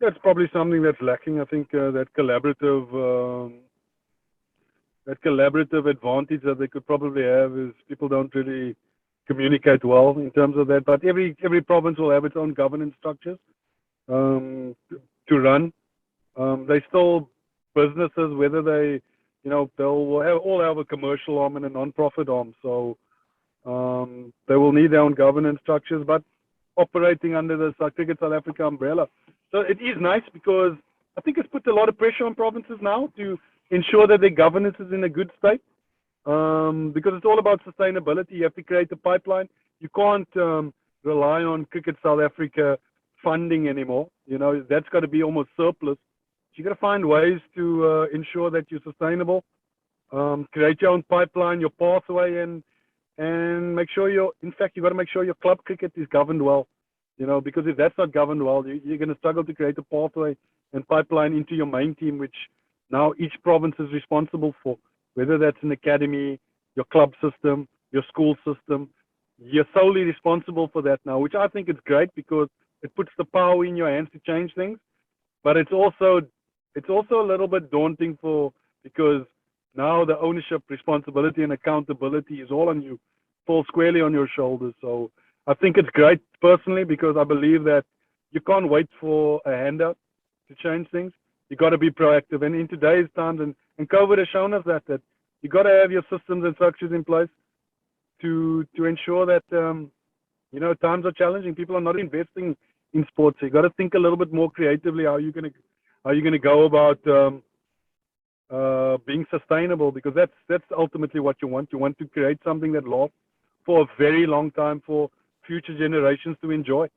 That's probably something that's lacking. I think that collaborative advantage that they could probably have is people don't really communicate well in terms of that. But every province will have its own governance structures to run. They still businesses, whether they, they'll all have a commercial arm and a non-profit arm. So they will need their own governance structures, but operating under the Cricket South Africa umbrella. So it is nice because I think it's put a lot of pressure on provinces now to ensure that their governance is in a good state. Because it's all about sustainability. You have to create a pipeline. You can't rely on Cricket South Africa funding anymore. That's got to be almost surplus. So you got to find ways to ensure that you're sustainable. Create your own pipeline, your pathway, and make sure you got to make sure your club cricket is governed well. Because if that's not governed well, you're going to struggle to create a pathway and pipeline into your main team, which now each province is responsible for. Whether that's an academy, your club system, your school system, you're solely responsible for that now, which I think is great because it puts the power in your hands to change things. But it's also a little bit daunting because now the ownership, responsibility, and accountability is all on you, falls squarely on your shoulders. So I think it's great personally because I believe that you can't wait for a handout to change things. You got to be proactive. And in today's times, and COVID has shown us that you got to have your systems and structures in place to ensure that times are challenging. People are not investing in sports. So you got to think a little bit more creatively how you're gonna go about being sustainable, because that's ultimately what you want. You want to create something that lasts for a very long time for future generations to enjoy.